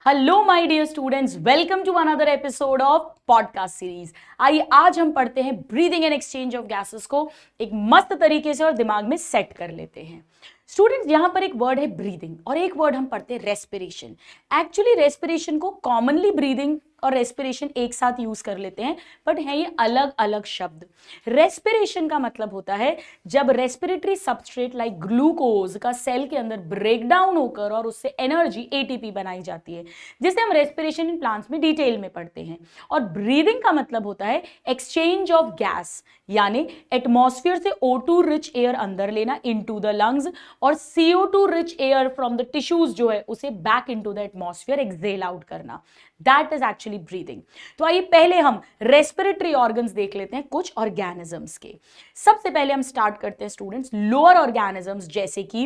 Hello my dear students, welcome to another episode of podcast series. आइए आज हम पढ़ते हैं breathing and exchange of gases को एक मस्त तरीके से और दिमाग में सेट कर लेते हैं। स्टूडेंट्स, यहां पर एक वर्ड है ब्रीदिंग और एक वर्ड हम पढ़ते हैं रेस्पिरेशन। एक्चुअली रेस्पिरेशन को कॉमनली ब्रीदिंग और रेस्पिरेशन एक साथ यूज कर लेते हैं, बट है ये अलग अलग शब्द। रेस्पिरेशन का मतलब होता है जब रेस्पिरेटरी सबस्ट्रेट लाइक ग्लूकोज का सेल के अंदर ब्रेक डाउन होकर और उससे एनर्जी एटीपी बनाई जाती है, जिसे हम रेस्पिरेशन इन प्लांट्स में डिटेल में पढ़ते हैं। और ब्रीदिंग का मतलब होता है एक्सचेंज ऑफ गैस, यानी एटमॉस्फेयर से O2 रिच एयर अंदर लेना इनटू द लंग्स और CO2 rich air from the tissues जो है उसे back into the atmosphere exhale out करना। That is actually breathing. तो आइए पहले हम रेस्पिरेटरी ऑर्गन्स देख लेते हैं कुछ ऑर्गेनिजम्स के। सबसे पहले हम स्टार्ट करते हैं स्टूडेंट्स लोअर ऑर्गेनिजम्स जैसे कि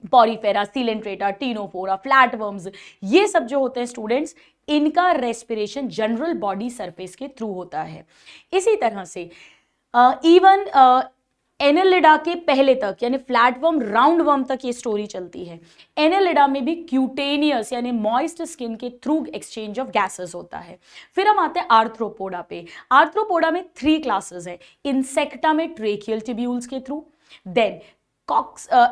पॉरीफेरा, सीलेंट्रेटा, टीनोफोरा, फ्लैटवर्म्स। ये सब जो होते हैं स्टूडेंट्स, इनका रेस्पिरेशन जनरल बॉडी सरफेस के थ्रू होता है। इसी तरह से इवन एनेलिडा के पहले तक यानी फ्लैटवर्म, राउंड वर्म तक ये स्टोरी चलती है। एनेलिडा में भी क्यूटेनियस यानी मॉइस्ट स्किन के थ्रू एक्सचेंज ऑफ गैसेस होता है। फिर हम आते हैं आर्थ्रोपोडा पे। आर्थ्रोपोडा में 3 क्लासेस है। इंसेक्टा में ट्रेकियल ट्यूब्यूल्स के through, then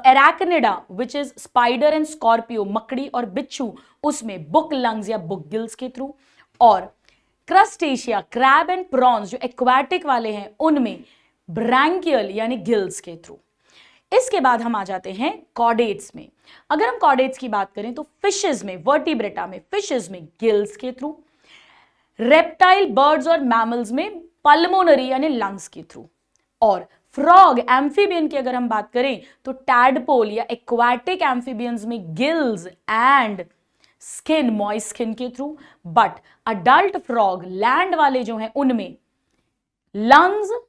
Arachnida which is spider and scorpio, मकड़ी और बिच्छू, उसमें बुक लंग्स या बुक गिल्स के थ्रू, और क्रस्टेशिया, क्रैब एंड प्रॉन्स जो एक्वाटिक वाले हैं उनमें ब्रैंकियल यानी गिल्स के थ्रू। इसके बाद हम आ जाते हैं कॉर्डेट्स में। अगर हम कॉर्डेट्स की बात करें तो फिशेस में, वर्टिब्रेटा में, फिशेस में गिल्स के थ्रू, रेप्टाइल, बर्ड्स और मैमल्स में पल्मोनरी यानी लंग्स के थ्रू, और फ्रॉग, एम्फीबियन की अगर हम बात करें तो टैडपोल या एक्वाटिक एम्फीबियंस में gills and skin, moist skin के through. But adult frog, land वाले जो हैं उनमें लंग्स,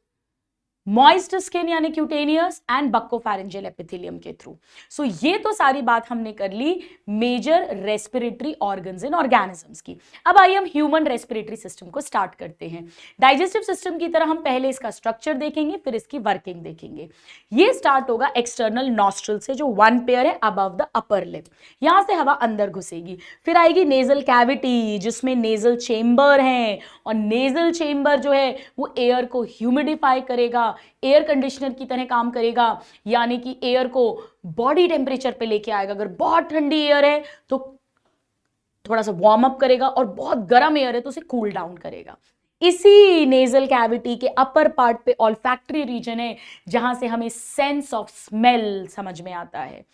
मॉइस्ट स्किन यानी क्यूटेनियस एंड बक्कोफैरिंजियल एपिथेलियम के थ्रू। सो ये तो सारी बात हमने कर ली major respiratory organs in organisms की। अब आइए हम ह्यूमन रेस्पिरेटरी सिस्टम को स्टार्ट करते हैं। डाइजेस्टिव सिस्टम की तरह हम पहले इसका स्ट्रक्चर देखेंगे, फिर इसकी वर्किंग देखेंगे। ये स्टार्ट होगा एक्सटर्नल नॉस्ट्रल से जो 1 पेयर है अबव द अपर लिप, यहां से हवा अंदर घुसेगी। फिर आएगी नेजल कैविटी जिसमें नेजल चेंबर है, और नेजल चेंबर जो है वो एयर को ह्यूमिडिफाई करेगा, एयर कंडीशनर की तरह काम करेगा, यानी कि एयर को बॉडी टेम्परेचर पे लेके आएगा। अगर बहुत ठंडी एयर है तो थोड़ा सा वार्म अप करेगा, और बहुत गर्म एयर है तो उसे कूल डाउन करेगा। इसी नेजल कैविटी के अपर पार्ट पे ऑल्फैक्टरी रीजन है जहां से हमें सेंस ऑफ स्मेल समझ में आता है,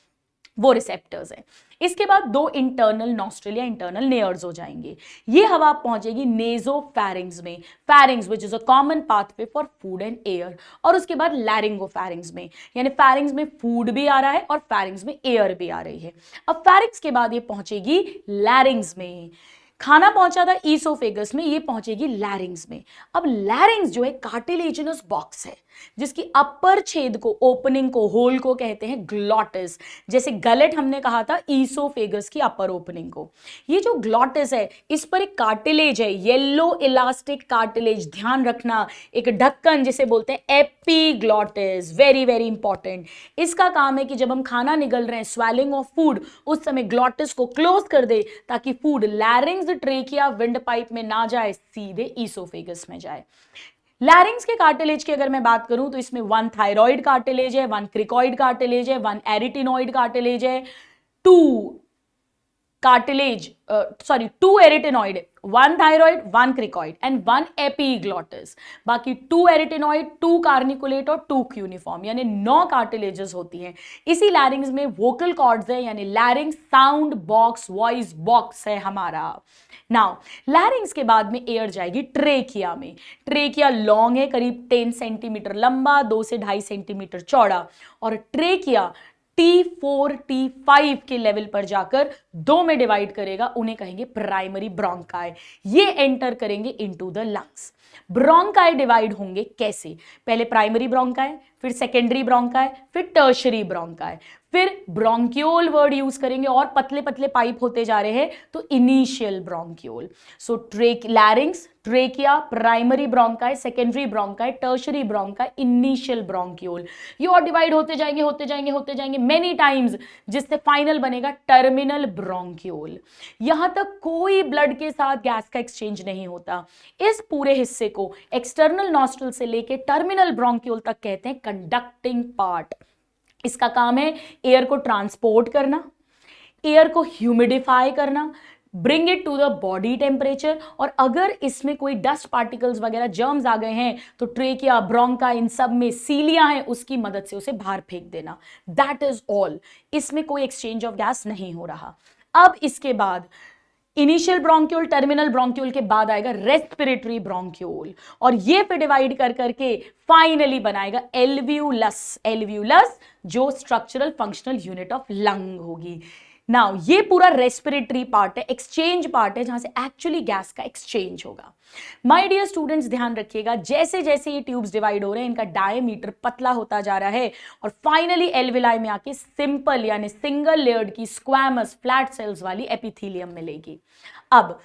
वो रिसेप्टर्स है। इसके बाद 2 इंटरनल नॉस्ट्रल या इंटरनल नेयर्स हो जाएंगे। ये हवा पहुंचेगी नेजोफैरिंग्स में, फैरिंग्स which is a common pathway for food and air, और उसके बाद लैरिंगोफैरिंग्स में, यानी फैरिंग्स में फूड भी आ रहा है और फैरिंग्स में एयर भी आ रही है। अब फैरिंग्स के बाद ये पहुंचेगी लैरिंग्स में। खाना पहुंचा था ईसोफेगस में, ये पहुंचेगी लैरिंग्स में। अब लैरिंग्स जो है कार्टिलेजिनस बॉक्स है जिसकी अपर छेद को, ओपनिंग को, होल को कहते हैं ग्लॉटिस। जैसे गलेट हमने कहा था ईसोफेगस की अपर ओपनिंग को। ये जो ग्लॉटिस है इस पर एक कार्टिलेज है, येलो इलास्टिक कार्टिलेज, ध्यान रखना, एक ढक्कन जिसे बोलते हैं एपीग्लॉटिस, वेरी वेरी इंपॉर्टेंट। इसका काम है कि जब हम खाना निगल रहे हैं, स्वेलिंग ऑफ फूड, उस समय ग्लॉटिस को क्लोज कर दे ताकि फूड लैरिंग्स, ट्रेकिया, विंड पाइप में ना जाए, सीधे ईसोफेगस में जाए। लैरिंग्स के कार्टिलेज की अगर मैं बात करूं तो इसमें 1 थायराइड कार्टिलेज है, 1 क्रिकॉइड कार्टिलेज है, 1 एरिटिनॉइड कार्टिलेज है, 2 एरिटिनॉइड, 1 थायराइड, 1 क्रिकॉइड एंड 1 एपीग्लॉटिस। बाकी 2 एरिटिनॉइड, 2 कार्निकुलेट और 2 क्यूनिफॉर्म, यानी 9 कार्टिलेजेस होती हैं। इसी लैरिंग्स में वोकल कॉर्ड्स है, यानी लैरिंग्स साउंड बॉक्स, वॉइस बॉक्स है हमारा। नाउ लैरिंग्स के बाद में एयर जाएगी ट्रेकिया में। ट्रेकिया लॉन्ग है, करीब 10 सेंटीमीटर लंबा, 2 से 2.5 सेंटीमीटर चौड़ा, और ट्रेकिया T4 T5 के लेवल पर जाकर 2 में डिवाइड करेगा, उन्हें कहेंगे प्राइमरी ब्रोंकाई। ये एंटर करेंगे into the lungs. Bronchi divide होंगे कैसे? पहले प्राइमरी ब्रोंकाई, फिर सेकेंडरी ब्रोंकाई, फिर टर्शरी ब्रोंकाई। फिर ब्रोंक्यूल वर्ड यूज करेंगे, और पतले पतले पाइप होते जा रहे हैं तो initial bronchiole. So larynx, trachea, primary bronchi, secondary bronchi, tertiary bronchi, initial bronchiole. ये और डिवाइड होते जाएंगे मेनी टाइम्स, जिससे फाइनल बनेगा टर्मिनल ब्रोंक्यूल। यहां तक कोई ब्लड के साथ गैस का एक्सचेंज नहीं होता। इस पूरे हिस्से को एक्सटर्नल नॉस्ट्रल से लेके टर्मिनल ब्रोंक्यूल तक कहते हैं कंडक्टिंग पार्ट। इसका काम है एयर को ट्रांसपोर्ट करना, एयर को ह्यूमिडिफाई करना, bring it to the body temperature, और अगर इसमें कोई डस्ट पार्टिकल्स वगैरह जर्म्स आ गए हैं तो ट्रेकिया, ब्रोंका, इन सब में सीलियां हैं, उसकी मदद से उसे बाहर फेंक देना। That is all. इसमें कोई एक्सचेंज ऑफ गैस नहीं हो रहा। अब इसके बाद इनिशियल ब्रोंक्यूल, टर्मिनल ब्रोंक्यूल के बाद आएगा रेस्पिरेटरी ब्रोंक्यूल, और ये फिर डिवाइड कर करके फाइनली बनाएगा एल्वियोलस। एल्वियोलस जो structural functional unit of lung होगी। नाउ ये पूरा रेस्पिरेटरी पार्ट है, एक्सचेंज पार्ट है, जहां से एक्चुअली गैस का एक्सचेंज होगा। माय डियर स्टूडेंट्स, ध्यान रखिएगा, जैसे जैसे ये ट्यूब्स डिवाइड हो रहे हैं इनका डायमीटर पतला होता जा रहा है, और फाइनली एल्विलाई में आके सिंपल यानी सिंगल लेयर्ड की स्क्वैमस फ्लैट सेल्स वाली एपिथेलियम मिलेगी। अब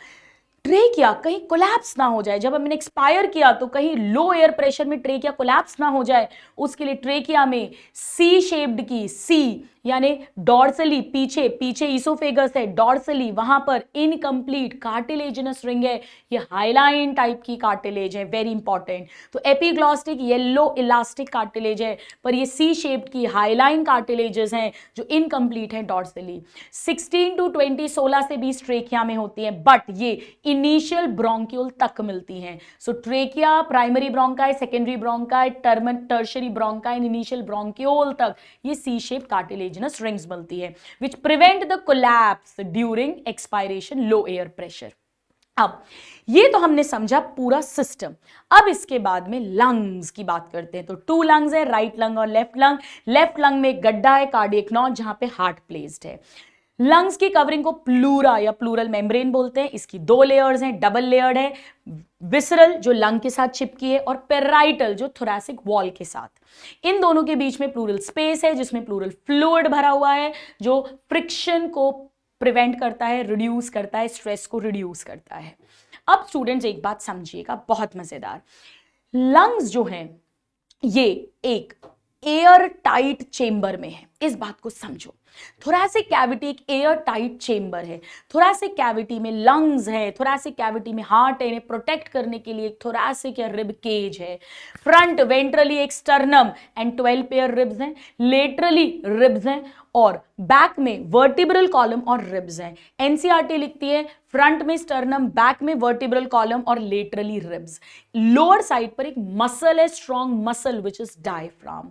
ट्रेकिया कहीं कोलैप्स ना हो जाए, जब हमने एक्सपायर किया तो कहीं लो एयर प्रेशर में ट्रेकिया कोलैप्स ना हो जाए, उसके लिए ट्रेकिया में सी शेप्ड की, सी यानी डॉर्सली, पीछे पीछे ईसोफेगस है, डॉर्सली वहां पर इनकम्प्लीट कार्टिलेजिनस रिंग है, ये हाइलाइन टाइप की कार्टिलेज है, वेरी इंपॉर्टेंट। तो एपिग्लॉस्टिक येलो इलास्टिक कार्टिलेज है, पर ये सी शेप्ड की हाइलाइन कार्टिलेजेस हैं जो इनकम्प्लीट हैं डॉर्सली। 16 to 20, 16 से 20 ट्रेकिया में होती हैं, बट ये इनिशियल ब्रोंक्यूल तक मिलती हैं। So trachea, primary bronchi, secondary bronchi, tertiary bronchi, initial bronchiole तक ये सी शेप कार्टिलेजिनस रिंग्स मिलती है, which prevent the collapse during expiration low air pressure। अब ये तो हमने समझा पूरा सिस्टम। अब इसके बाद में लंग्स की बात करते हैं। तो 2 लंग्स है, राइट लंग और लेफ्ट लंग। लेफ्ट लंग में एक गड्ढा है, कार्डियक नॉच, जहां पे हार्ट प्लेस्ड है। लंग्स की कवरिंग को प्लूरा या प्लूरल मेम्ब्रेन बोलते हैं। इसकी 2 लेयर्स हैं, डबल लेयर्ड है, विसरल जो लंग के साथ चिपकी है, और पेराइटल जो थोरैसिक वॉल के साथ। इन दोनों के बीच में प्लूरल स्पेस है, जिसमें प्लूरल फ्लूइड भरा हुआ है, जो फ्रिक्शन को प्रिवेंट करता है, रिड्यूस करता है, स्ट्रेस को रिड्यूस करता है। अब स्टूडेंट्स एक बात समझिएगा, बहुत मजेदार। लंग्स जो हैं ये एक एयर टाइट चेंबर में है, इस बात को समझो। थोरैसिक कैविटी एक एयर टाइट चेंबर है। थोरैसिक कैविटी में लंग्स है, थोरैसिक कैविटी में हार्ट है, इन्हें प्रोटेक्ट करने के लिए एक थोरैसिक या रिब केज है। फ्रंट वेंट्रली एक स्टर्नम एंड 12 पेयर रिब्स हैं, लेटरली रिब्स हैं, और बैक में वर्टिब्रल कॉलम और रिब्स हैं। एनसीईआरटी लिखती है फ्रंट में स्टर्नम, बैक में वर्टिब्रल कॉलम और लेटरली रिब्स। लोअर साइड पर एक मसल है, strong muscle which is diaphragm.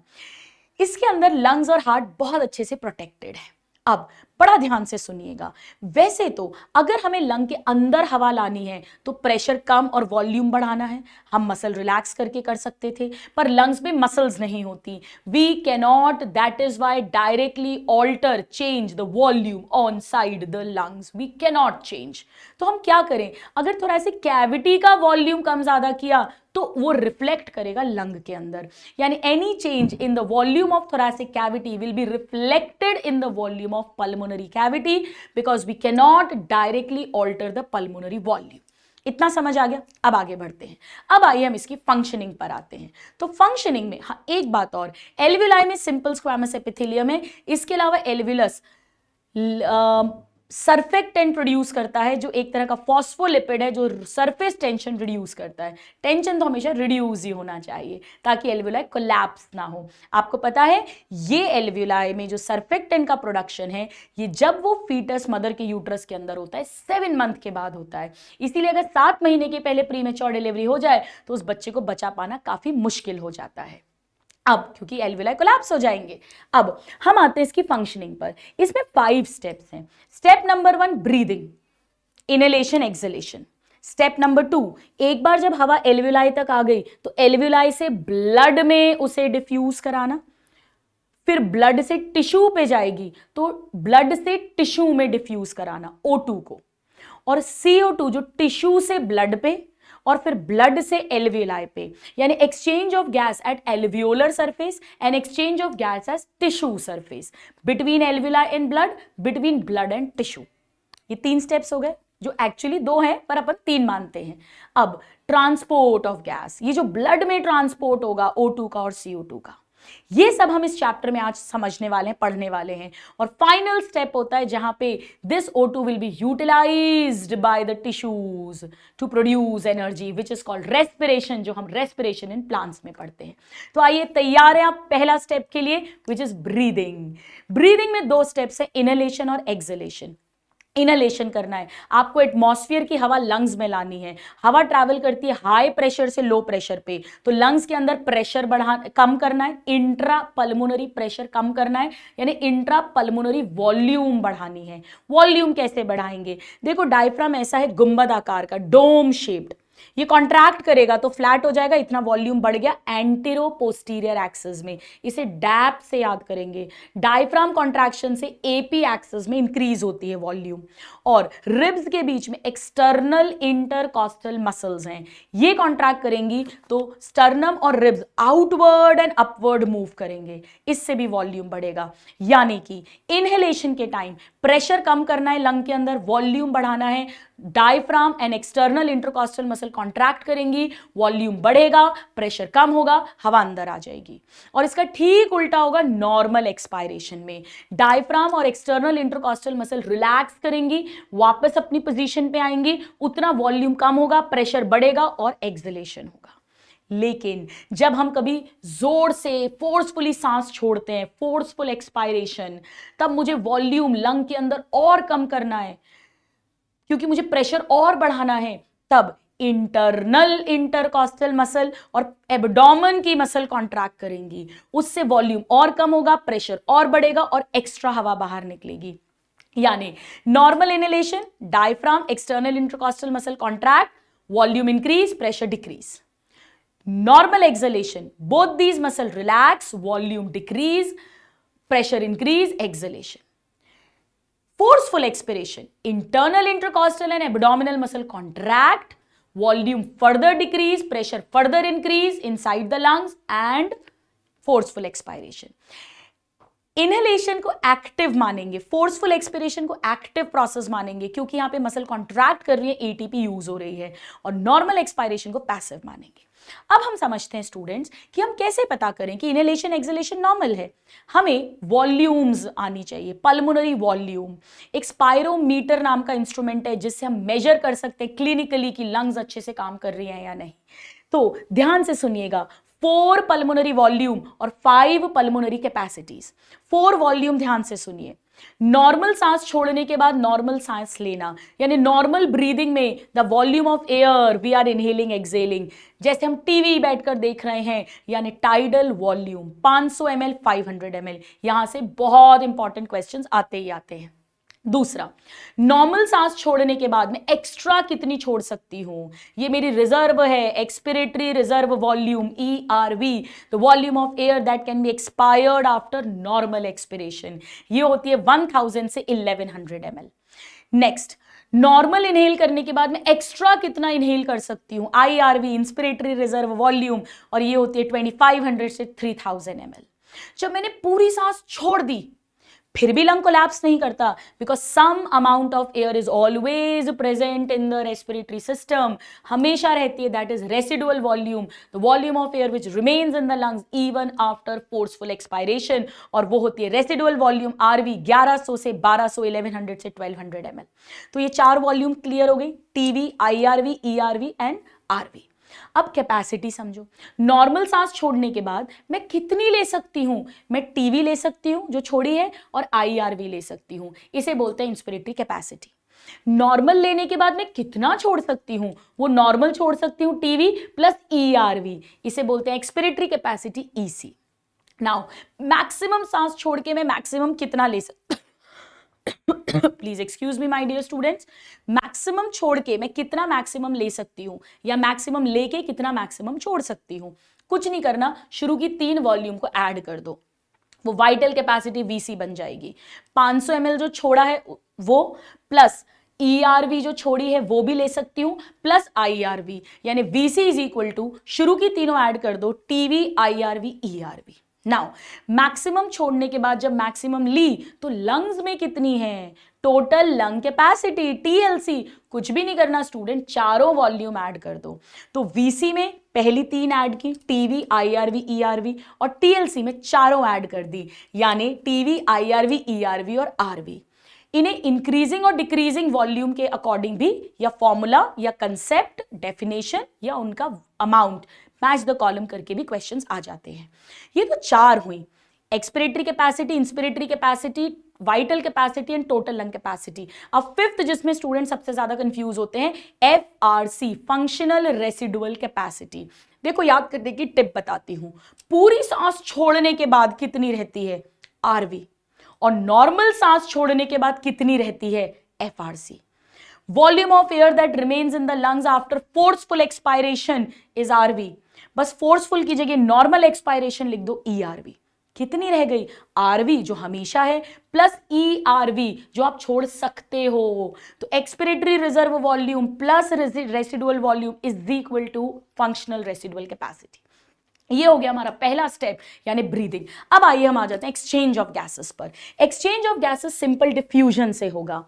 इसके अंदर लंग्स और हार्ट बहुत अच्छे से प्रोटेक्टेड है। अब बड़ा ध्यान से सुनिएगा, वैसे तो अगर हमें लंग के अंदर हवा लानी है तो प्रेशर कम और वॉल्यूम बढ़ाना है, हम मसल रिलैक्स करके कर सकते थे, पर लंग्स में मसल्स नहीं होती। We cannot, that is why directly alter, change the volume on side the lungs, we cannot change. तो हम क्या करें, अगर थोड़ा सा कैविटी का वॉल्यूम कम ज्यादा किया तो वो रिफ्लेक्ट करेगा लंग के अंदर, यानी any change in the volume of thoracic cavity will be reflected in the volume of pulmonary cavity because we cannot directly alter the pulmonary volume। इतना समझ आ गया। अब आगे बढ़ते हैं। अब आइए हम इसकी फंक्शनिंग पर आते हैं। तो फंक्शनिंग में हाँ, एक बात और, एल्वियोलाई में सिंपल स्क्वैमस एपिथेलियम है, इसके अलावा एल्वियोलस सरफेक्टेंट प्रोड्यूस करता है, जो एक तरह का फॉस्फोलिपिड है जो सरफेस टेंशन रिड्यूस करता है। टेंशन तो हमेशा रिड्यूस ही होना चाहिए ताकि एल्वियोलाई कोलैप्स ना हो। आपको पता है ये एल्वियोलाई में जो सरफेक्टेंट का प्रोडक्शन है, ये जब वो फीटस मदर के यूट्रस के अंदर होता है 7 मंथ के बाद होता है। इसीलिए अगर 7 महीने के पहले प्रीमेच्योर डिलीवरी हो जाए तो उस बच्चे को बचा पाना काफी मुश्किल हो जाता है, अब क्योंकि एल्वियोलाई कोलैप्स हो जाएंगे। अब हम आते हैं इसकी फंक्शनिंग पर। इसमें 5 स्टेप्स हैं। Step number 1 breathing, inhalation, exhalation. Step number 2, एक बार जब हवा एल्वियोलाई तक आ गई तो एल्वियोलाई से ब्लड में उसे डिफ्यूज कराना, फिर ब्लड से टिश्यू पे जाएगी तो ब्लड से टिश्यू में डिफ्यूज कराना O2 को, और CO2 जो टिश्यू से ब्लड पे और फिर ब्लड से एल्वियोलाई पे, यानी exchange of gas at alveolar surface and exchange of gas at tissue surface, between alveoli and blood, between blood and tissue. ये 3 स्टेप्स हो गए, जो एक्चुअली 2 हैं पर अपन 3 मानते हैं। अब ट्रांसपोर्ट ऑफ गैस, ये जो ब्लड में ट्रांसपोर्ट होगा O2 का और CO2 का, ये सब हम इस चैप्टर में आज समझने वाले हैं, पढ़ने वाले हैं। और फाइनल स्टेप होता है जहां पे this O2 will be utilized by the tissues to produce energy which is called respiration, जो हम रेस्पिरेशन इन प्लांट्स में पढ़ते हैं। तो आइए, तैयार हैं आप पहला स्टेप के लिए, विच इज ब्रीदिंग। ब्रीदिंग में 2 स्टेप्स है, इनहेलेशन और एक्सहेलेशन। इनहेलेशन करना है, आपको एटमॉस्फेयर की हवा लंग्स में लानी है। हवा ट्रैवल करती है हाई प्रेशर से लो प्रेशर पे, तो लंग्स के अंदर प्रेशर कम करना है, इंट्रा पल्मोनरी प्रेशर कम करना है, यानी इंट्रा पल्मोनरी वॉल्यूम बढ़ानी है। वॉल्यूम कैसे बढ़ाएंगे? देखो, डायफ्राम ऐसा है गुंबद आकार का, डोम शेप्ड, ये कॉन्ट्रैक्ट करेगा तो फ्लैट हो जाएगा, इतना वॉल्यूम बढ़ गया एंटेरो पोस्टीरियर एक्सिस में, इसे डैप से याद करेंगे। डायफ्राम कॉन्ट्रैक्शन से एपी एक्सिस में इंक्रीज होती है वॉल्यूम। और रिब्स के बीच में एक्सटर्नल इंटरकॉस्टल मसल्स हैं, ये कॉन्ट्रैक्ट करेंगी तो स्टर्नम और ribs outward and upward move करेंगे, इससे भी वॉल्यूम बढ़ेगा। यानी कि इनहेलेशन के टाइम प्रेशर कम करना है लंग के अंदर, वॉल्यूम बढ़ाना है, diaphragm and external intercostal muscle contract करेंगी, वॉल्यूम बढ़ेगा, प्रेशर कम होगा, हवा अंदर आ जाएगी। और इसका ठीक उल्टा होगा नॉर्मल एक्सपायरेशन में, डायफ्राम और एक्सटर्नल इंटरकॉस्टल मसल रिलैक्स करेंगी, वापस अपनी पोजीशन पे आएंगी, उतना वॉल्यूम कम होगा, प्रेशर बढ़ेगा और एक्सहेलेशन होगा। लेकिन जब हम कभी जोर से फोर्सफुली सांस छोड़ते हैं, फोर्सफुल एक्सपायरेशन, तब मुझे वॉल्यूम लंग के अंदर और कम करना है क्योंकि मुझे प्रेशर और बढ़ाना है, तब इंटरनल इंटरकॉस्टल मसल और एब्डोमेन की मसल कॉन्ट्रैक्ट करेंगी, उससे वॉल्यूम और कम होगा, प्रेशर और बढ़ेगा और एक्स्ट्रा हवा बाहर निकलेगी। यानी normal inhalation, diaphragm external intercostal muscle contract, volume increase, pressure decrease. Normal exhalation, both these muscle relax, volume decrease, pressure increase, exhalation. Forceful expiration, internal intercostal and abdominal muscle contract, volume further decrease, pressure further increase inside the lungs, and forceful expiration. Inhalation को active मानेंगे, forceful expiration को active process मानेंगे क्योंकि यहां पे muscle contract कर रही है, एटीपी यूज हो रही है, और नॉर्मल एक्सपायरेशन को पैसिव मानेंगे। अब हम समझते हैं स्टूडेंट्स कि हम कैसे पता करें कि इनहेलेशन एक्सहेलेशन नॉर्मल है। हमें वॉल्यूम्स आनी चाहिए, पल्मोनरी वॉल्यूम। एक स्पायरोमीटर नाम का इंस्ट्रूमेंट है जिससे हम मेजर कर सकते हैं क्लिनिकली कि लंग्स अच्छे से काम कर रही हैं या नहीं। तो ध्यान से सुनिएगा, 4 पल्मोनरी वॉल्यूम और 5 पल्मोनरी कैपेसिटीज। 4 वॉल्यूम ध्यान से सुनिए, नॉर्मल सांस छोड़ने के बाद नॉर्मल सांस लेना, यानी नॉर्मल ब्रीदिंग में the volume of air we are inhaling exhaling, जैसे हम टीवी बैठकर देख रहे हैं, यानी टाइडल वॉल्यूम 500 ml 500 ml। यहां से बहुत इंपॉर्टेंट क्वेश्चंस आते ही आते हैं। दूसरा, नॉर्मल सांस छोड़ने के बाद में एक्स्ट्रा कितनी छोड़ सकती हूं, ये मेरी रिजर्व है, expiratory reserve volume ERV, the volume of air that can be expired after normal expiration, ये होती है 1000 से 1100 ml। नेक्स्ट, नॉर्मल इनहेल करने के बाद में एक्स्ट्रा कितना इनहेल कर सकती हूं, IRV इंस्पिरेटरी रिजर्व वॉल्यूम, और ये होती है 2500 से 3000 ml। जब मैंने पूरी सांस छोड़ दी फिर भी लंग कोलैप्स नहीं करता, because some amount of air is always present in the respiratory system, हमेशा रहती है, that is residual volume, the volume of air which remains in the lungs even after forceful expiration, और वो होती है residual volume RV 1100 से 1200, 1100 से 1200 ml। तो ये 4 वॉल्यूम क्लियर हो गई, TV, IRV, ERV and RV। अब कैपेसिटी समझो, नॉर्मल सांस छोड़ने के बाद मैं कितनी ले सकती हूं, मैं TV ले सकती हूं जो छोड़ी है, और IRV ले सकती हूं, इसे बोलते हैं इंस्पिरेटरी कैपेसिटी। नॉर्मल लेने के बाद मैं कितना छोड़ सकती हूं, वो नॉर्मल छोड़ सकती हूं TV प्लस ERV, इसे बोलते हैं expiratory capacity EC। Now maximum सांस छोड़ के मैं मैक्सिमम कितना ले सकती please excuse me my dear students, maximum छोड़ के मैं कितना मैक्सिमम ले सकती हूं, या मैक्सिमम लेके कितना मैक्सिमम छोड़ सकती हूं। कुछ नहीं करना, शुरू की 3 वॉल्यूम को ऐड कर दो, वो वाइटल कैपेसिटी VC बन जाएगी। 500 ml जो छोड़ा है वो, प्लस ERV जो छोड़ी है वो भी ले सकती हूं प्लस IRV, यानी VC इज इक्वल टू शुरू की तीनों ऐड कर दो TV IRV ERV। Now maximum छोड़ने के बाद जब मैक्सिमम ली तो लंग्स में कितनी है, टोटल लंग कैपेसिटी TLC, कुछ भी नहीं करना स्टूडेंट, चारों वॉल्यूम ऐड कर दो। तो VC में पहली तीन ऐड की TV IRV ERV और TLC में चारों ऐड कर दी, यानी TV IRV ERV और RV। इन्हें इंक्रीजिंग और डिक्रीजिंग वॉल्यूम के अकॉर्डिंग भी या फॉर्मूला या कंसेप्ट डेफिनेशन या उनका अमाउंट मैच द कॉलम करके भी क्वेश्चंस आ जाते हैं। ये तो चार हुई, expiratory capacity, inspiratory capacity, vital capacity and total lung capacity. अब फिफ्थ जिसमें स्टूडेंट सबसे ज्यादा कंफ्यूज होते हैं, FRC फंक्शनल रेसिडुअल कैपेसिटी। देखो याद करने की टिप बताती हूं, पूरी सांस छोड़ने के बाद कितनी रहती है RV और नॉर्मल सांस छोड़ने के बाद कितनी रहती है FRC। Volume of air that remains in the lungs after forceful expiration is RV। बस फोर्सफुल की जगह नॉर्मल एक्सपायरेशन लिख दो ERV। कितनी रह गई RV जो हमेशा है प्लस ERV जो आप छोड़ सकते हो। तो expiratory reserve volume plus residual volume is equal to functional residual capacity. ये हो गया हमारा पहला स्टेप यानी ब्रीदिंग। अब आइए हम आ जाते हैं एक्सचेंज ऑफ गैसेस पर। Exchange of gases simple diffusion से होगा।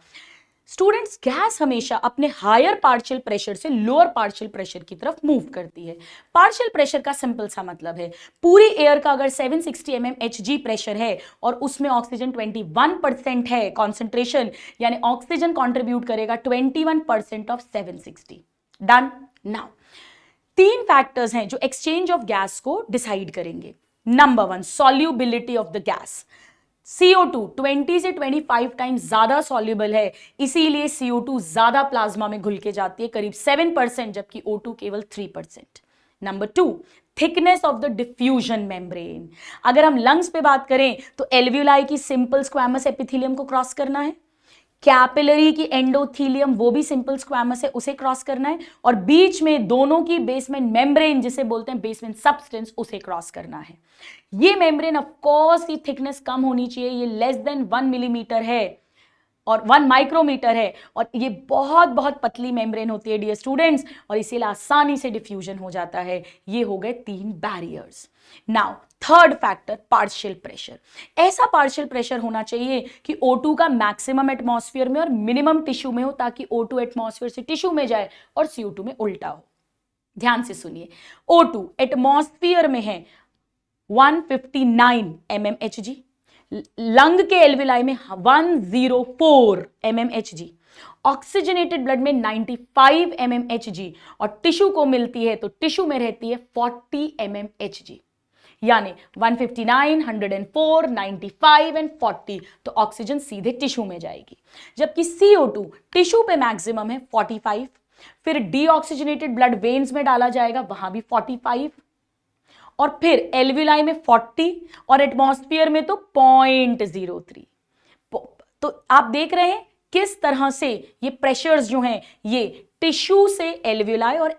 स्टूडेंट्स, गैस हमेशा अपने हायर पार्शियल प्रेशर से लोअर पार्शियल प्रेशर की तरफ मूव करती है। पार्शियल प्रेशर का सिंपल सा मतलब है, पूरी एयर का अगर 760 mmHg प्रेशर है और उसमें ऑक्सीजन 21% है कॉन्सेंट्रेशन, यानी ऑक्सीजन कॉन्ट्रीब्यूट करेगा 21% ऑफ 760। डन। नाउ तीन फैक्टर्स हैं जो एक्सचेंज ऑफ गैस को डिसाइड करेंगे। Number 1, solubility of the gas. CO2 20 से 25 टाइम्स ज्यादा सॉल्युबल है, इसीलिए CO2 ज्यादा प्लाज्मा में घुल के जाती है, करीब 7%, जबकि O2 केवल 3%। Number 2, thickness of the diffusion membrane. अगर हम लंग्स पे बात करें तो एल्वियोलाई की सिंपल स्क्वैमस एपिथेलियम को क्रॉस करना है, कैपिलरी की एंडोथीलियम वो भी सिंपल स्क्वैमस है, उसे क्रॉस करना है, और बीच में दोनों की बेसमेंट मेम्ब्रेन जिसे बोलते हैं बेसमेंट सब्सटेंस, उसे क्रॉस करना है। ये मेम्ब्रेन ऑफ कोर्स की थिकनेस कम होनी चाहिए, ये लेस देन 1 मिलीमीटर है और 1 माइक्रोमीटर है, और ये बहुत बहुत पतली मेम्ब्रेन होती है डियर स्टूडेंट्स, और इसीलिए आसानी से डिफ्यूजन हो जाता है। ये हो गए 3 barriers. Now third factor, partial pressure. ऐसा पार्शियल प्रेशर होना चाहिए कि O2 का मैक्सिमम एटमॉस्फेयर में और मिनिमम टिश्यू में हो, ताकि O2 एटमॉस्फेयर से टिश्यू में जाए और CO2 में उल्टा हो। ध्यान से सुनिए, O2 एटमॉस्फेयर में है 159 mmHg, लंग के एल्विलाई में 104 mmHg, ऑक्सीजनेटेड ब्लड में 95 mmHg, और टिश्यू को मिलती है तो टिश्यू में रहती है 40 mmHg, यानी 159, 104, 95 एंड 40, तो ऑक्सीजन सीधे टिश्यू में जाएगी। जबकि CO2 टिश्यू पे मैक्सिमम है 45, फिर डीऑक्सीजनेटेड ब्लड वेन्स में डाला जाएगा, वहां भी 45, और फिर एल्विलाई में 40 और एटमॉस्फेयर में तो 0.03। तो आप देख रहे हैं किस तरह से ये प्रेशर्स जो हैं ये टिश्यू से एल्विलाई और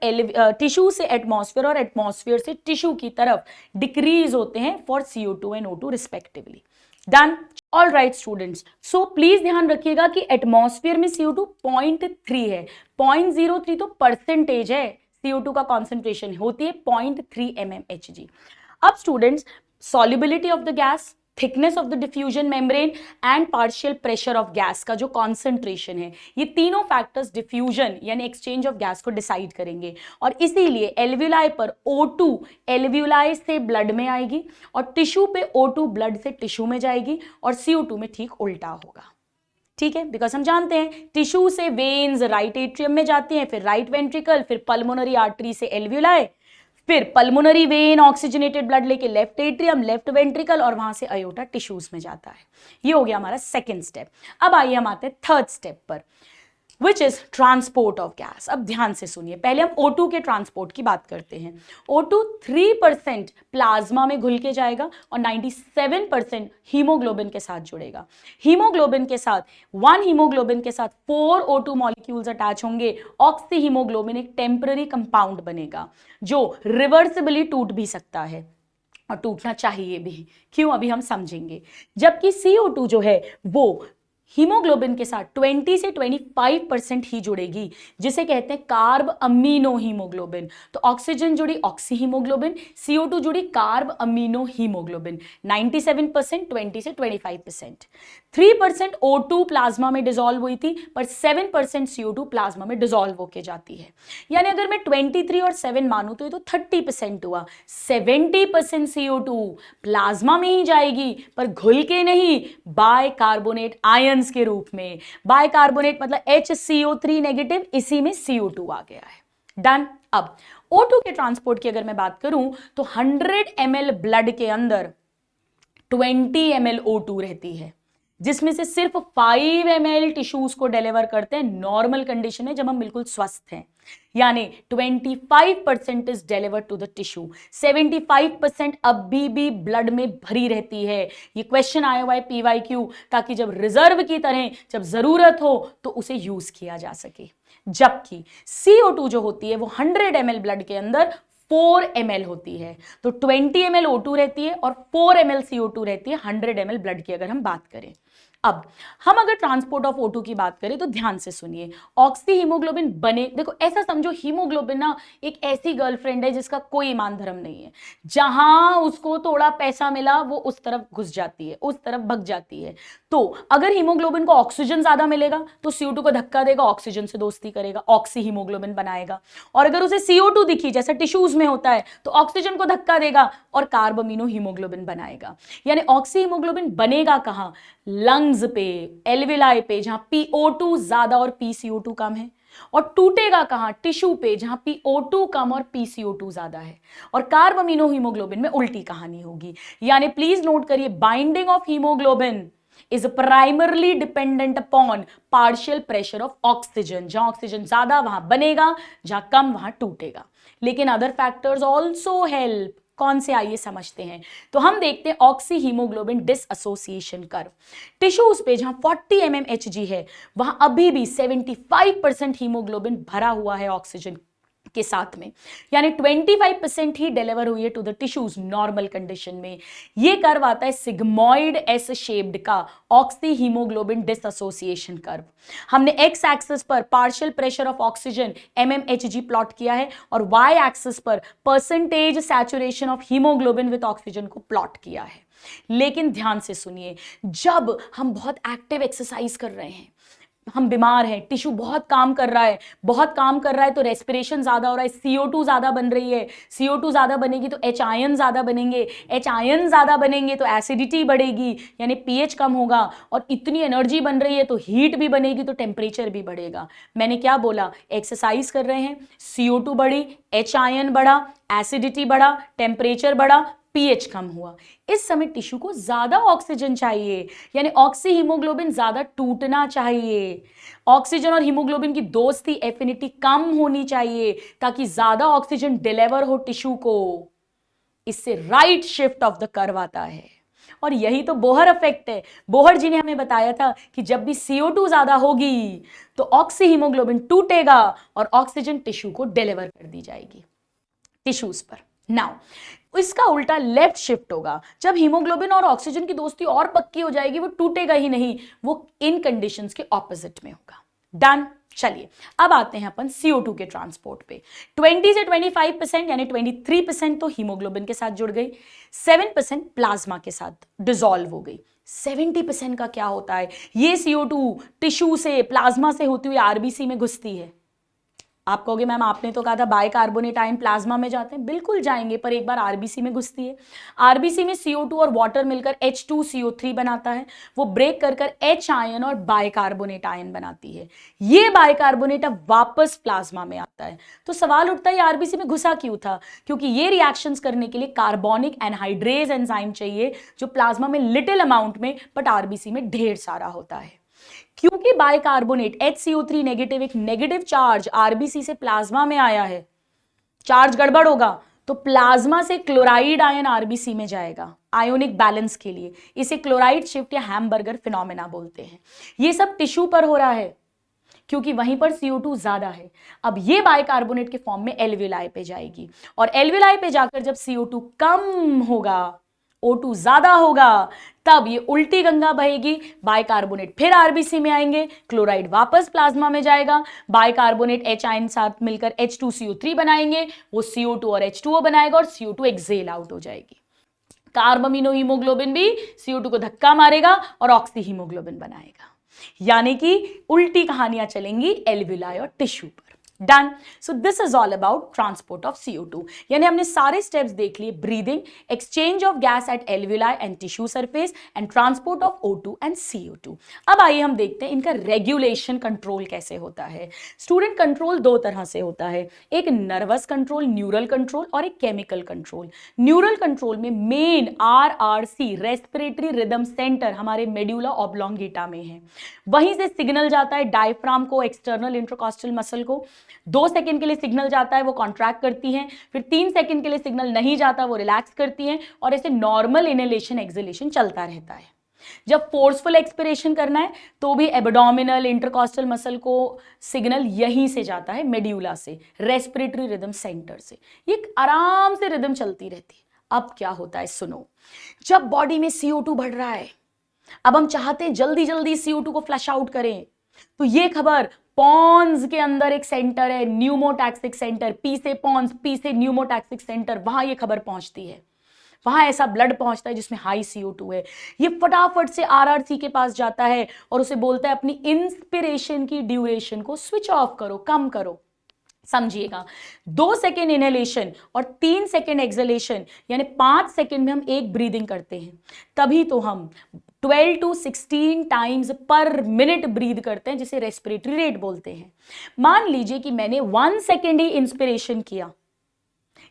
टिश्यू से एटमॉस्फेयर और एटमॉस्फेयर से टिश्यू की तरफ डिक्रीज होते हैं for CO2 and O2 respectively. Done. All right students, so please ध्यान रखिएगा कि एटमॉस्फेयर में CO2 0.3 है, 0.03 तो परसेंटेज है, CO2 का कॉन्सेंट्रेशन होती है 0.3 mmHg। अब students, solubility of the gas, thickness of the diffusion membrane and partial pressure of gas का जो कॉन्सेंट्रेशन है, ये तीनों फैक्टर्स डिफ्यूजन यानी एक्सचेंज ऑफ गैस को डिसाइड करेंगे, और इसीलिए एल्वियोलाई पर O2 एल्वियोलाई से ब्लड में आएगी और टिश्यू पे O2 ब्लड से टिश्यू में जाएगी, और CO2 में ठीक उल्टा होगा। ठीक है, बिकॉज हम जानते हैं टिश्यू से वेन्स राइट एट्रियम में जाती हैं, फिर राइट वेंट्रिकल, फिर पल्मोनरी आर्टरी से एल्वियोलाई, फिर पल्मोनरी वेन ऑक्सीजनेटेड ब्लड लेके लेफ्ट एट्रियम, लेफ्ट वेंट्रिकल, और वहां से अयोटा टिश्यूज में जाता है। ये हो गया हमारा सेकेंड स्टेप। अब आइए हम आते हैं थर्ड स्टेप पर, which is transport of gas. अब ध्यान से सुनिए, पहले हम O2 के ट्रांसपोर्ट की बात करते हैं। O2 3% प्लाज्मा में घुल के जाएगा और 97% हीमोग्लोबिन के साथ जुड़ेगा। हीमोग्लोबिन के साथ 1 हीमोग्लोबिन के साथ 4 O2 मॉलिक्यूल्स अटैच होंगे। ऑक्सी हीमोग्लोबिन एक टेम्पररी कंपाउंड बनेगा जो रिवर्सिबली टूट भी सकता है और टूटना चाहिए भी, क्यों अभी हम समझेंगे। जबकि CO2 जो है वो हीमोग्लोबिन के साथ 20 से 25% ही जुड़ेगी, जिसे कहते हैं कार्ब अमीनो हीमोग्लोबिन। तो ऑक्सीजन जुड़ी ऑक्सी हीमोग्लोबिन, CO2 जुड़ी कार्ब अमीनो हीमोग्लोबिन। 97%, 20 से 25%। 3% O2 प्लाज्मा में डिसॉल्व हुई थी, पर 7% CO2 प्लाज्मा में डिसॉल्व होके जाती है। यानी अगर मैं 23 और 7 मानूं तो ये तो 30% हुआ। 70% CO2 प्लाज्मा में ही जाएगी, पर घुल के नहीं, बाइकार्बोनेट आयंस के रूप में। बाइकार्बोनेट मतलब HCO3 नेगेटिव, इसी में CO2 आ गया है। डन। अब O2 के ट्रांसपोर्ट की अगर मैं बात करूं तो 100 ml ब्लड के अंदर 20 ml O2 रहती है, जिसमें से सिर्फ 5 ml टिश्यूज को डिलीवर करते हैं नॉर्मल कंडीशन में, जब हम बिल्कुल स्वस्थ हैं। यानी 25% is delivered to the tissue, 75% अभी भी ब्लड में भरी रहती है। ये क्वेश्चन आया हुआ है PYQ, ताकि जब रिजर्व की तरह जब जरूरत हो तो उसे यूज किया जा सके। जबकि CO2 जो होती है वो 100 ml ब्लड के अंदर 4 ml होती है। तो 20 ml O2 रहती है और 4 ml CO2 रहती है 100 ml ब्लड की अगर हम बात करें। अब हम अगर ट्रांसपोर्ट ऑफ O2 की बात करें तो ध्यान से सुनिए। ऑक्सी हीमोग्लोबिन बने, देखो ऐसा समझो हीमोग्लोबिन ना एक ऐसी गर्लफ्रेंड है जिसका कोई ईमान धर्म नहीं है। जहां उसको थोड़ा पैसा मिला वो उस तरफ घुस जाती है, उस तरफ भग जाती है। तो अगर हीमोग्लोबिन को ऑक्सीजन ज्यादा मिलेगा तो CO2 को धक्का देगा, ऑक्सीजन से दोस्ती करेगा, ऑक्सी हीमोग्लोबिन बनाएगा। और अगर उसे CO2 दिखी जैसा टिश्यूज में होता है तो ऑक्सीजन को धक्का देगा और कार्ब अमीनो हीमोग्लोबिन बनाएगा। यानी ऑक्सी हीमोग्लोबिन बनेगा कहां? लंग्स पे, एल्विलाई पे, जहां PO2 ज्यादा और PCO2 कम है। और टूटेगा कहां? टिश्यू पे, जहां PO2 कम और PCO2 ज्यादा है। और कार्ब अमीनो हीमोग्लोबिन में उल्टी कहानी होगी। यानी प्लीज नोट करिए, binding of haemoglobin is primarily dependent upon partial pressure of oxygen। जहां ऑक्सीजन ज्यादा वहां बनेगा, जहां कम वहां टूटेगा। लेकिन अदर फैक्टर्स ऑल्सो हेल्प। कौन से आइए समझते हैं। तो हम देखते हैं oxy haemoglobin dissociation curve. Tissues पे जहां 40 mmHg है वहां अभी भी 75% हीमोग्लोबिन भरा हुआ है ऑक्सीजन के साथ में। यानी 25% ही डिलीवर हुई है to the tissues normal condition में। ये कर्व आता है सिग्मॉइड एस शेप्ड का ऑक्सी हीमोग्लोबिन डिसएसोसिएशन कर्व। हमने एक्स एक्सिस पर partial pressure of oxygen mmHg plot किया है और वाई एक्सिस पर percentage saturation of haemoglobin with oxygen को प्लॉट किया है। लेकिन ध्यान से सुनिए, जब हम बहुत एक्टिव एक्सरसाइज कर रहे हैं, हम बीमार हैं, टिश्यू बहुत काम कर रहा है, बहुत काम कर रहा है, तो रेस्पिरेशन ज्यादा हो रहा है, CO2 ज्यादा बन रही है। CO2 ज्यादा बनेगी तो H आयन ज्यादा बनेंगे, H आयन ज्यादा बनेंगे तो एसिडिटी बढ़ेगी, यानी pH कम होगा। और इतनी एनर्जी बन रही है तो हीट भी बनेगी, तो टेम्परेचर भी बढ़ेगा। मैंने क्या बोला? एक्सरसाइज कर रहे हैं, CO2 बढ़ी, H आयन बढ़ा, एसिडिटी बढ़ा, टेम्परेचर बढ़ा, pH कम हुआ। इस समय टिश्यू को ज्यादा ऑक्सीजन चाहिए, यानी ऑक्सी हीमोग्लोबिन ज्यादा टूटना चाहिए। ऑक्सीजन और हीमोग्लोबिन की दोस्ती, एफिनिटी कम होनी चाहिए, ताकि ज्यादा ऑक्सीजन डिलीवर हो टिश्यू को। इससे right shift of the curve आता है। और यही तो बोहर इफेक्ट है। बोहर जी ने हमें बताया था कि जब भी CO2 ज्यादा होगी तो ऑक्सी हीमोग्लोबिन टूटेगा और ऑक्सीजन टिश्यू को डिलीवर कर दी जाएगी टिश्यूज पर। नाउ इसका उल्टा लेफ्ट शिफ्ट होगा। जब हीमोग्लोबिन और ऑक्सीजन की दोस्ती और पक्की हो जाएगी, वो टूटेगा ही नहीं, वो इन कंडीशंस के ऑपोजिट में होगा। डन। चलिए अब आते हैं अपन CO2 के ट्रांसपोर्ट पे। 20 से 25% यानी 23% तो हीमोग्लोबिन के साथ जुड़ गई, 7% प्लाज्मा के साथ डिसॉल्व हो गई। 70% का क्या होता है? ये CO2 टिश्यू से, प्लाज्मा से होती हुई RBC में घुसती है। आप कहोगे मैम आपने तो कहा था बाइकार्बोनेट आयन प्लाज्मा में जाते हैं। बिल्कुल जाएंगे, पर एक बार आरबीसी में घुसती है। आरबीसी में CO2 और वाटर मिलकर H2CO3 बनाता है। वो ब्रेक कर कर H आयन और बाइकार्बोनेट आयन बनाती है। ये बाइकार्बोनेट अब वापस प्लाज्मा में आता है। तो सवाल उठता है आरबीसी में घुसा क्यों था? क्योंकि ये रिएक्शंस करने के लिए कार्बोनिक एनहाइड्रेज एंजाइम चाहिए, जो प्लाज्मा में लिटिल अमाउंट में बट आरबीसी में ढेर सारा होता है। क्योंकि बाइकार्बोनेट HCO3 नेगेटिव एक नेगेटिव चार्ज आरबीसी से प्लाज्मा में आया है, चार्ज गड़बड़ होगा तो प्लाज्मा से क्लोराइड आयन आरबीसी में जाएगा आयोनिक बैलेंस के लिए। इसे क्लोराइड शिफ्ट या हैमबर्गर फिनोमेना बोलते हैं। ये सब टिश्यू पर हो रहा है क्योंकि वहीं पर CO2 ज्यादा है। अब ये बाइकार्बोनेट के फॉर्म में एल्वियोलाई पे जाएगी और एल्वियोलाई पे जाकर जब CO2 कम होगा, O2 ज्यादा होगा, तब ये उल्टी गंगा बहेगी, बाइकार्बोनेट फिर आरबीसी में आएंगे, क्लोराइड वापस प्लाज्मा में जाएगा, बाइकार्बोनेट H आयन साथ मिलकर H2CO3 बनाएंगे, वो CO2 और H2O बनाएगा और CO2 एक्सेल आउट हो जाएगी। कार्बामिनो हीमोग्लोबिन भी CO2 को धक्का मारेगा और ऑक्सी हीमोग्लोबिन बनाएगा। यानी कि उल्टी कहानियां चलेंगी एल्विलाई और टिश्यू पर। Done. So this is all about transport of CO2। यानी हमने सारे स्टेप्स देख लिए, breathing, exchange of gas at alveoli and tissue surface and transport of O2 and CO2। अब आइए हम देखते हैं इनका रेगुलेशन कंट्रोल कैसे होता है। स्टूडेंट, कंट्रोल दो तरह से होता है, एक नर्वस कंट्रोल, न्यूरल कंट्रोल, और एक केमिकल कंट्रोल। न्यूरल कंट्रोल में main RRC, respiratory rhythm centre, हमारे मेड्यूला ऑब्लोंगेटा में है। वहीं से सिग्नल जाता है डायफ्राम को, एक्सटर्नल इंटरकॉस्टल मसल को। 2 सेकंड के लिए सिग्नल जाता है, वो कॉन्ट्रैक्ट करती हैं, फिर 3 सेकंड के लिए सिग्नल नहीं जाता, वो रिलैक्स करती हैं, और ऐसे नॉर्मल इनहेलेशन एक्सहेलेशन चलता रहता है। जब फोर्सफुल एक्सपिरेशन करना है तो भी एब्डोमिनल इंटरकॉस्टल मसल को सिग्नल यहीं से जाता है, मेड्यूला से, रेस्पिरेटरी रिदम सेंटर से। ये आराम से रिदम चलती रहती है। अब क्या होता है सुनो, जब बॉडी में CO2 बढ़ रहा है, अब हम चाहते हैं जल्दी जल्दी CO2 को फ्लश आउट करें, तो ये खबर पॉन्स के अंदर एक सेंटर है, न्यूमोटैक्सिक सेंटर, पी से पॉन्स, पी से न्यूमोटैक्सिक सेंटर, वहां ये खबर पहुंचती है। वहां ऐसा ब्लड पहुंचता है जिसमें हाई CO2 है। ये फटाफट से RRC के पास जाता है और उसे बोलता है अपनी इंस्पिरेशन की ड्यूरेशन को स्विच ऑफ करो, कम करो। समझिएगा, 2 सेकेंड इनहेलेशन और 3 सेकेंड एक्सहेलेशन, यानी 5 सेकेंड में हम एक ब्रीदिंग करते हैं, तभी तो हम 12 to 16 टाइम्स पर मिनट ब्रीद करते हैं, जिसे रेस्पिरेटरी रेट बोलते हैं। मान लीजिए कि मैंने 1 सेकेंड ही इंस्पिरेशन किया,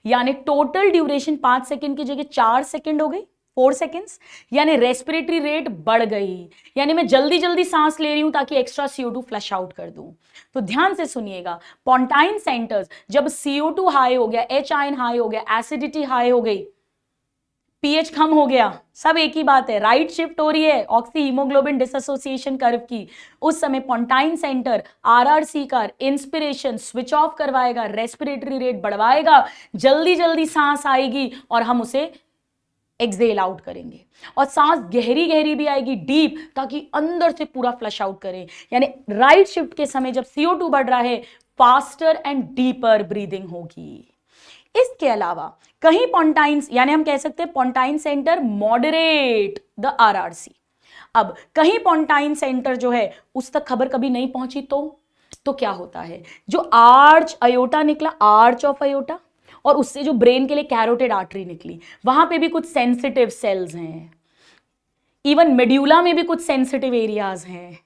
यानी टोटल ड्यूरेशन 5 सेकेंड की जगह 4 सेकेंड हो गई, 4 सेकेंड्स, यानी रेस्पिरेटरी रेट बढ़ गई, यानी मैं जल्दी जल्दी सांस ले रही हूं ताकि एक्स्ट्रा CO2 फ्लश आउट कर दूं। तो ध्यान से सुनिएगा, पोंटाइन सेंटर्स, जब CO2 हाई हो गया, H आयन हाई हो गया, एसिडिटी हाई हो गई, pH कम हो गया, सब एक ही बात है, राइट शिफ्ट हो रही है ऑक्सी हीमोग्लोबिन डिसोसिएशन कर्व की, उस समय पोंटाइन सेंटर RRC का इंस्पिरेशन स्विच ऑफ करवाएगा, रेस्पिरेटरी रेट बढ़वाएगा, जल्दी जल्दी सांस आएगी और हम उसे एक्सेल आउट करेंगे, और सांस गहरी गहरी भी आएगी, डीप, ताकि अंदर से पूरा फ्लश आउट करें। यानी राइट शिफ्ट के समय जब CO2 बढ़ रहा है, फास्टर एंड डीपर ब्रीदिंग होगी। इसके अलावा कहीं पोंटाइन, यानी हम कह सकते हैं पोंटाइन सेंटर मॉडरेट द RRC। अब कहीं पोंटाइन सेंटर जो है उस तक खबर कभी नहीं पहुंची, तो क्या होता है, जो आर्च अयोटा निकला, आर्च ऑफ अयोटा, और उससे जो ब्रेन के लिए कैरोटिड आर्टरी निकली, वहां पे भी कुछ सेंसिटिव सेल्स हैं, इवन मेड्यूला में भी कुछ सेंसिटिव एरियाज हैं,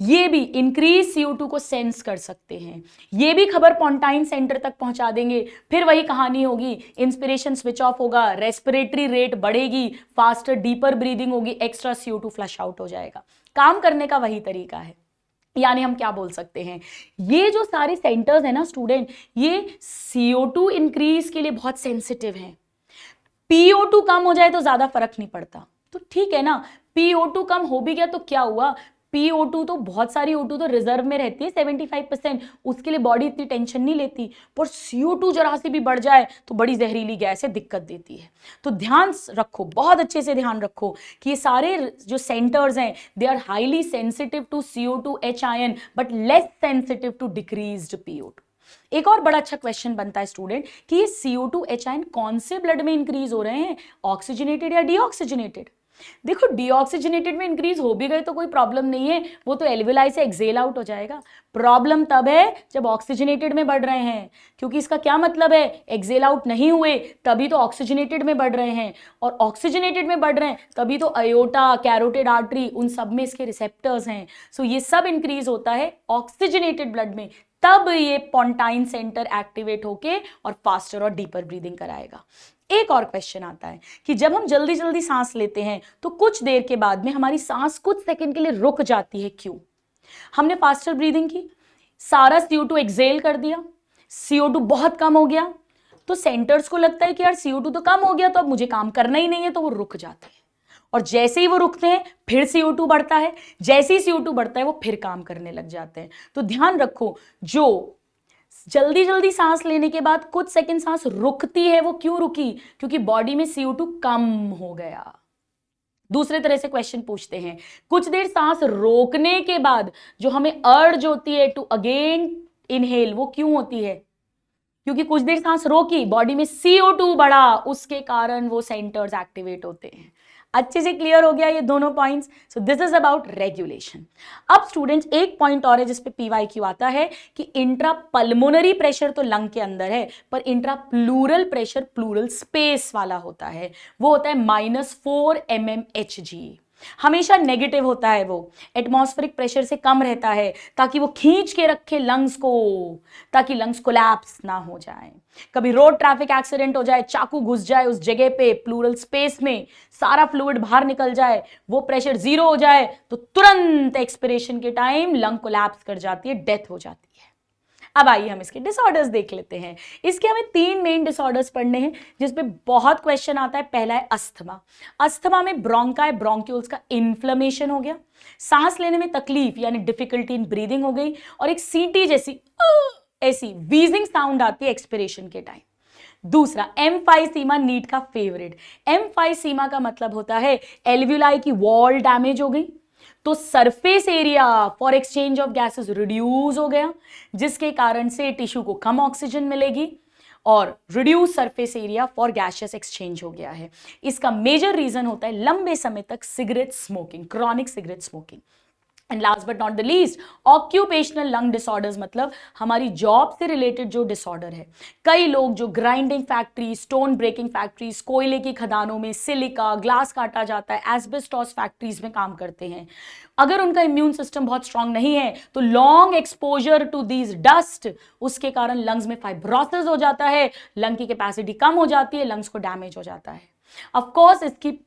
ये भी इंक्रीज CO2 को सेंस कर सकते हैं, ये भी खबर पोंटाइन सेंटर तक पहुंचा देंगे। फिर वही कहानी होगी, इंस्पिरेशन स्विच ऑफ होगा, रेस्पिरेटरी रेट बढ़ेगी, फास्टर डीपर ब्रीदिंग होगी, एक्स्ट्रा CO2 फ्लश आउट हो जाएगा। काम करने का वही तरीका है। यानी हम क्या बोल सकते हैं, ये जो सारे सेंटर्स है ना स्टूडेंट, ये CO2 इंक्रीज के लिए बहुत सेंसिटिव हैं। PO2 कम हो जाए तो ज्यादा फर्क नहीं पड़ता, तो ठीक है ना, PO2 कम हो भी गया तो क्या हुआ, PO2 तो बहुत सारी O2 तो रिजर्व में रहती है 75%, उसके लिए बॉडी इतनी टेंशन नहीं लेती, पर CO2 जरा से भी बढ़ जाए तो बड़ी जहरीली गैस है, दिक्कत देती है। तो ध्यान रखो, बहुत अच्छे से ध्यान रखो कि ये सारे जो सेंटर्स हैं, they are highly sensitive to CO2 H ion but less sensitive to decreased PO2। एक और बड़ा अच्छा क्वेश्चन बनता है स्टूडेंट कि ये CO2 H आयन कौन से ब्लड में इंक्रीज हो रहे हैं, ऑक्सीजनेटेड या डीऑक्सीजनेटेड। देखो, डीऑक्सीजनेटेड में इंक्रीज हो भी गए तो कोई प्रॉब्लम नहीं है, वो तो एल्विलाई से एक्सेल आउट हो जाएगा। प्रॉब्लम तब है जब ऑक्सीजनेटेड में बढ़ रहे हैं, क्योंकि इसका क्या मतलब है, एक्सेल आउट नहीं हुए तभी तो ऑक्सीजनेटेड में बढ़ रहे हैं, और ऑक्सीजनेटेड में बढ़ रहे हैं तभी तो अयोटा, कैरोटिड आर्टरी, उन सब में इसके रिसेप्टर्स हैं। सो ये सब इंक्रीज होता है ऑक्सीजनेटेड ब्लड में, तब ये पोंटाइन सेंटर एक्टिवेट होके और फास्टर और डीपर ब्रीदिंग कराएगा। एक और क्वेश्चन आता है कि जब हम जल्दी जल्दी सांस लेते हैं तो कुछ देर के बाद में हमारी सांस कुछ सेकंड के लिए रुक जाती है, क्यों? हमने फास्टर ब्रीदिंग की, सारा CO2 एक्सेल कर दिया, CO2 बहुत कम हो गया, तो सेंटर्स को लगता है कि यार CO2 तो कम हो गया, तो अब मुझे काम करना ही नहीं है, तो वो रुक जाते हैं, और जैसे ही वो रुकते हैं फिर CO2 बढ़ता है, जैसे ही CO2 बढ़ता है वो फिर काम करने लग जाते हैं। तो ध्यान रखो, जो जल्दी जल्दी सांस लेने के बाद कुछ सेकंड सांस रुकती है, वो क्यों रुकी? क्योंकि बॉडी में CO2 कम हो गया। दूसरे तरह से क्वेश्चन पूछते हैं, कुछ देर सांस रोकने के बाद जो हमें अर्ज होती है टू अगेन इनहेल, वो क्यों होती है? क्योंकि कुछ देर सांस रोकी, बॉडी में CO2 बढ़ा, उसके कारण वो सेंटर्स एक्टिवेट होते हैं। अच्छे से क्लियर हो गया ये दोनों points? So this is about regulation. अब स्टूडेंट्स एक पॉइंट और है जिस पे PYQ आता है कि इंट्रा पल्मोनरी प्रेशर तो लंग के अंदर है, पर intra plural pressure plural space वाला होता है, वो होता है -4 mmHg। हमेशा नेगेटिव होता है, वो एटमॉस्फेरिक प्रेशर से कम रहता है ताकि वो खींच के रखे लंग्स को, ताकि लंग्स कोलैप्स ना हो जाए। कभी रोड ट्रैफिक एक्सीडेंट हो जाए, चाकू घुस जाए उस जगह पे प्लूरल स्पेस में, सारा फ्लूइड बाहर निकल जाए, वो प्रेशर 0 हो जाए तो तुरंत एक्सपिरेशन के टाइम लंग कोलैप्स कर जाती है, डेथ हो जाती है। अब आइए हम इसके डिसऑर्डर्स देख लेते हैं। इसके हमें 3 मेन डिसऑर्डर्स पढ़ने हैं जिसपे बहुत क्वेश्चन आता है। पहला है अस्थमा। अस्थमा में ब्रोंकाई ब्रोंक्यूल्स का इन्फ्लेमेशन हो गया, सांस लेने में तकलीफ यानी डिफिकल्टी इन ब्रीदिंग हो गई, और एक सीटी जैसी ऐसी वीजिंग साउंड आती है एक्सपिरेशन के टाइम। दूसरा, एम्फाइसीमा नीट का फेवरेट। एम्फाइसीमा का मतलब होता है एल्व्यूलाई की वॉल डैमेज हो गई, तो surface area for exchange of gases reduce हो गया, जिसके कारण से टिश्यू को कम ऑक्सीजन मिलेगी और reduce surface area for gaseous exchange हो गया है। इसका मेजर रीजन होता है लंबे समय तक cigarette smoking, chronic cigarette smoking. And last but not the least, occupational lung disorders, मतलब हमारी जॉब से रिलेटेड जो डिसऑर्डर है। कई लोग जो grinding factory, stone breaking factories, कोयले की खदानों में सिलिका ग्लास काटा जाता है, एस्बेस्टॉस फैक्ट्रीज में काम करते हैं, अगर उनका इम्यून सिस्टम बहुत स्ट्रांग नहीं है तो long exposure to these dust, उसके कारण लंग्स में फाइब्रोसिस हो जाता है, लंग की कैपेसिटी कम हो जाती है, लंग्स को डैमेज हो जाता है। Of course,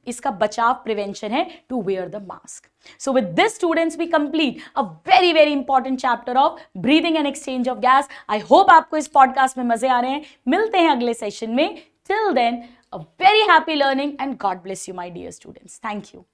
इसका बचाव प्रिवेंशन है to wear the mask. So with this, students, we complete a very very important chapter of breathing and exchange of gas. I hope आपको इस podcast में मजे आ रहे हैं। मिलते हैं अगले सेशन में। Till then, a very happy learning and God bless you, my dear students. Thank you.